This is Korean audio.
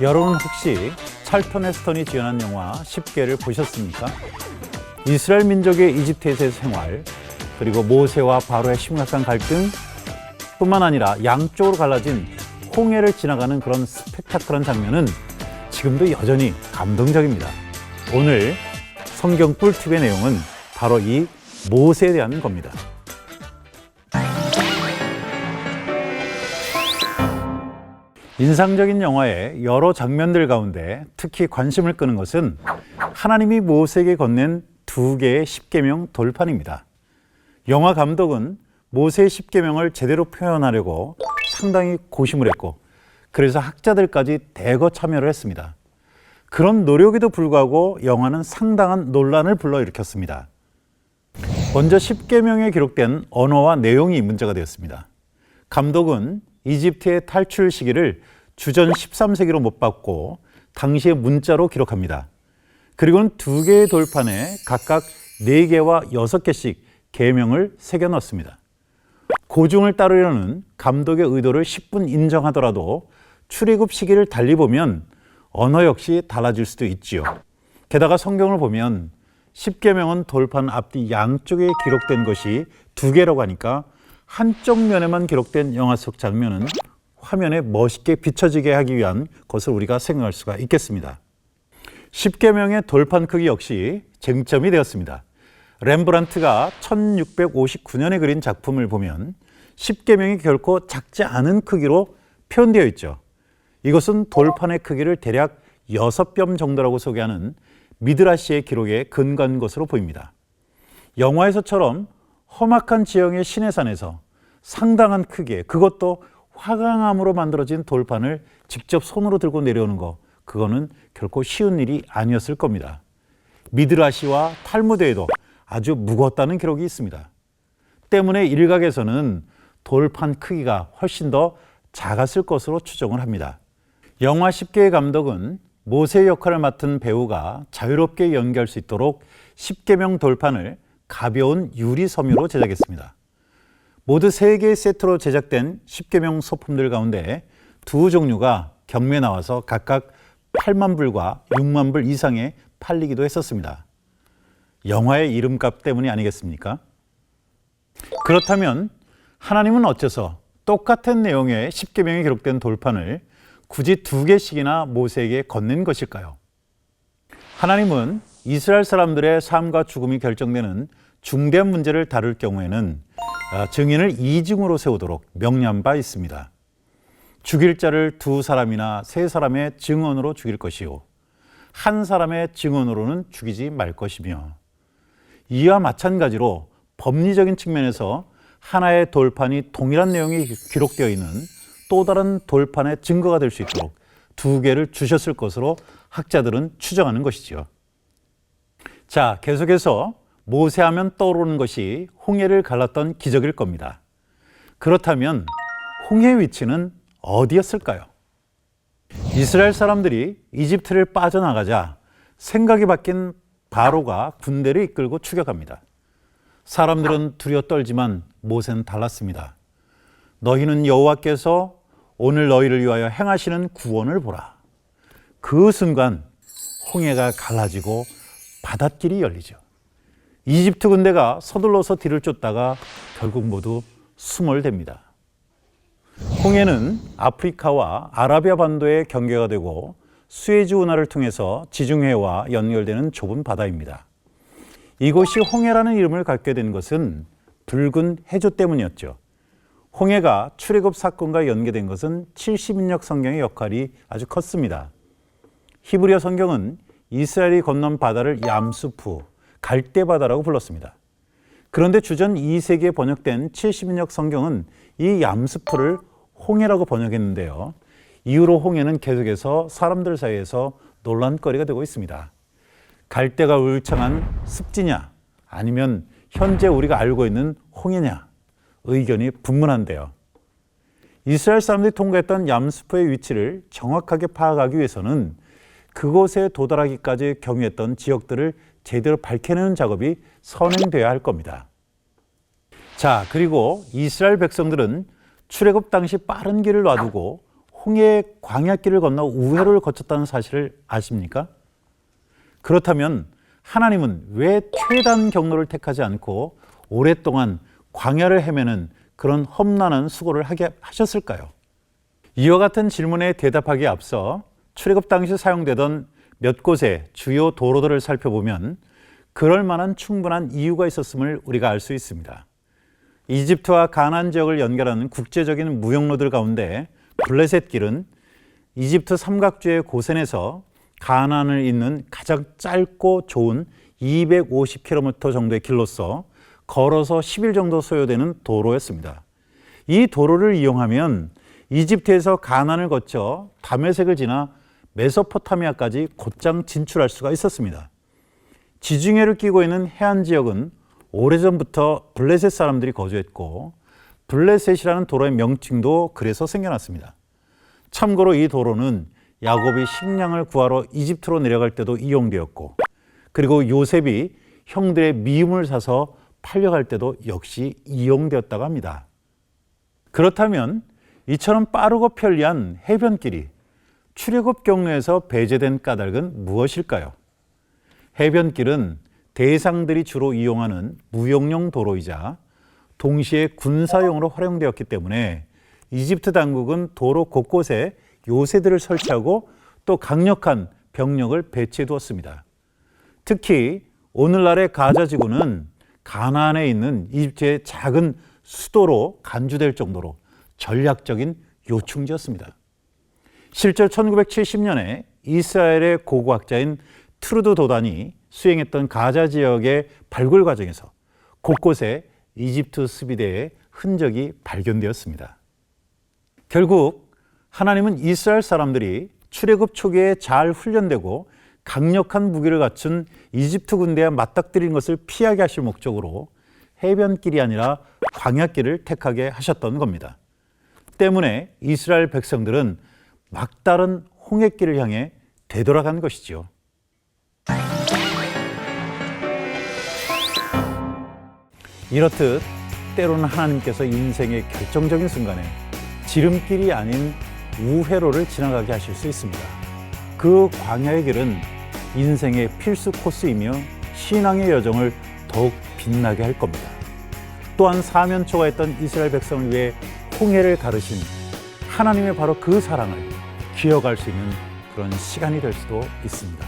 여러분 혹시 찰턴 헤스턴이 주연한 영화 10개를 보셨습니까? 이스라엘 민족의 이집트에서의 생활, 그리고 모세와 바로의 심각한 갈등 뿐만 아니라 양쪽으로 갈라진 홍해를 지나가는 그런 스펙타클한 장면은 지금도 여전히 감동적입니다. 오늘 성경 꿀팁의 내용은 바로 이 모세에 대한 겁니다. 인상적인 영화의 여러 장면들 가운데 특히 관심을 끄는 것은 하나님이 모세에게 건넨 2개의 십계명 돌판입니다. 영화 감독은 모세의 십계명을 제대로 표현하려고 상당히 고심을 했고, 그래서 학자들까지 대거 참여를 했습니다. 그런 노력에도 불구하고 영화는 상당한 논란을 불러일으켰습니다. 먼저 십계명에 기록된 언어와 내용이 문제가 되었습니다. 감독은 이집트의 탈출 시기를 주전 13세기로 못 봤고 당시의 문자로 기록합니다. 그리고는 2개의 돌판에 각각 4개와 6개씩 계명을 새겨 넣었습니다. 고증을 따르려는 감독의 의도를 10분 인정하더라도 출애굽 시기를 달리 보면 언어 역시 달라질 수도 있지요. 게다가 성경을 보면 십계명은 돌판 앞뒤 양쪽에 기록된 것이 2개라고 하니까 한쪽 면에만 기록된 영화 속 장면은 화면에 멋있게 비춰지게 하기 위한 것을 우리가 생각할 수가 있겠습니다. 십계명의 돌판 크기 역시 쟁점이 되었습니다. 렘브란트가 1659년에 그린 작품을 보면 십계명이 결코 작지 않은 크기로 표현되어 있죠. 이것은 돌판의 크기를 대략 6뼘 정도라고 소개하는 미드라시의 기록에 근거한 것으로 보입니다. 영화에서처럼 험악한 지형의 시내산에서 상당한 크기의, 그것도 화강암으로 만들어진 돌판을 직접 손으로 들고 내려오는 것, 그거는 결코 쉬운 일이 아니었을 겁니다. 미드라시와 탈무드에도 아주 무거웠다는 기록이 있습니다. 때문에 일각에서는 돌판 크기가 훨씬 더 작았을 것으로 추정을 합니다. 영화 10개의 감독은 모세의 역할을 맡은 배우가 자유롭게 연기할 수 있도록 십계명 돌판을 가벼운 유리 섬유로 제작했습니다. 모두 3개의 세트로 제작된 십계명 소품들 가운데 2 종류가 경매에 나와서 각각 8만 불과 6만 불 이상에 팔리기도 했었습니다. 영화의 이름값 때문이 아니겠습니까? 그렇다면 하나님은 어째서 똑같은 내용의 십계명이 기록된 돌판을 굳이 2개씩이나 모세에게 건넨 것일까요? 하나님은 이스라엘 사람들의 삶과 죽음이 결정되는 중대한 문제를 다룰 경우에는 증인을 2중으로 세우도록 명령한 바 있습니다. 죽일 자를 2사람이나 3사람의 증언으로 죽일 것이요, 1사람의 증언으로는 죽이지 말 것이며, 이와 마찬가지로 법리적인 측면에서 하나의 돌판이 동일한 내용이 기록되어 있는 또 다른 돌판의 증거가 될 수 있도록 2개를 주셨을 것으로 학자들은 추정하는 것이죠. 자, 계속해서 모세하면 떠오르는 것이 홍해를 갈랐던 기적일 겁니다. 그렇다면 홍해의 위치는 어디였을까요? 이스라엘 사람들이 이집트를 빠져나가자 생각이 바뀐 바로가 군대를 이끌고 추격합니다. 사람들은 두려워 떨지만 모세는 달랐습니다. 너희는 여호와께서 오늘 너희를 위하여 행하시는 구원을 보라. 그 순간 홍해가 갈라지고 바닷길이 열리죠. 이집트 군대가 서둘러서 뒤를 쫓다가 결국 모두 수몰됩니다. 홍해는 아프리카와 아라비아 반도의 경계가 되고 수에즈 운하를 통해서 지중해와 연결되는 좁은 바다입니다. 이곳이 홍해라는 이름을 갖게 된 것은 붉은 해조 때문이었죠. 홍해가 출애굽 사건과 연계된 것은 70인역 성경의 역할이 아주 컸습니다. 히브리어 성경은 이스라엘이 건넌 바다를 얌수프, 갈대바다라고 불렀습니다. 그런데 주전 2세기에 번역된 70인역 성경은 이 얌수프를 홍해라고 번역했는데요. 이후로 홍해는 계속해서 사람들 사이에서 논란거리가 되고 있습니다. 갈대가 울창한 습지냐, 아니면 현재 우리가 알고 있는 홍해냐, 의견이 분분한데요. 이스라엘 사람들이 통과했던 얌수프의 위치를 정확하게 파악하기 위해서는 그곳에 도달하기까지 경유했던 지역들을 제대로 밝혀내는 작업이 선행돼야 할 겁니다. 자, 그리고 이스라엘 백성들은 출애굽 당시 빠른 길을 놔두고 홍해의 광야길을 건너 우회로를 거쳤다는 사실을 아십니까? 그렇다면 하나님은 왜 최단 경로를 택하지 않고 오랫동안 광야를 헤매는 그런 험난한 수고를 하게 하셨을까요? 이와 같은 질문에 대답하기에 앞서 출애굽 당시 사용되던 몇 곳의 주요 도로들을 살펴보면 그럴 만한 충분한 이유가 있었음을 우리가 알 수 있습니다. 이집트와 가나안 지역을 연결하는 국제적인 무역로들 가운데 블레셋 길은 이집트 삼각주의 고센에서 가나안을 잇는 가장 짧고 좋은 250km 정도의 길로서 걸어서 10일 정도 소요되는 도로였습니다. 이 도로를 이용하면 이집트에서 가나안을 거쳐 다메섹을 지나 메소포타미아까지 곧장 진출할 수가 있었습니다. 지중해를 끼고 있는 해안 지역은 오래전부터 블레셋 사람들이 거주했고 블레셋이라는 도로의 명칭도 그래서 생겨났습니다. 참고로 이 도로는 야곱이 식량을 구하러 이집트로 내려갈 때도 이용되었고 그리고 요셉이 형들의 미움을 사서 팔려갈 때도 역시 이용되었다고 합니다. 그렇다면 이처럼 빠르고 편리한 해변길이 출애굽 경로에서 배제된 까닭은 무엇일까요? 해변길은 대상들이 주로 이용하는 무역용 도로이자 동시에 군사용으로 활용되었기 때문에 이집트 당국은 도로 곳곳에 요새들을 설치하고 또 강력한 병력을 배치해 두었습니다. 특히 오늘날의 가자 지구는 가나안에 있는 이집트의 작은 수도로 간주될 정도로 전략적인 요충지였습니다. 실제 1970년에 이스라엘의 고고학자인 트루드 도단이 수행했던 가자 지역의 발굴 과정에서 곳곳에 이집트 수비대의 흔적이 발견되었습니다. 결국 하나님은 이스라엘 사람들이 출애굽 초기에 잘 훈련되고 강력한 무기를 갖춘 이집트 군대와 맞닥뜨리는 것을 피하게 하실 목적으로 해변길이 아니라 광야길을 택하게 하셨던 겁니다. 때문에 이스라엘 백성들은 막다른 홍해길을 향해 되돌아간 것이지요. 이렇듯 때로는 하나님께서 인생의 결정적인 순간에 지름길이 아닌 우회로를 지나가게 하실 수 있습니다. 그 광야의 길은 인생의 필수 코스이며 신앙의 여정을 더욱 빛나게 할 겁니다. 또한 사면초가했던 이스라엘 백성을 위해 홍해를 가르신 하나님의 바로 그 사랑을 기억할 수 있는 그런 시간이 될 수도 있습니다.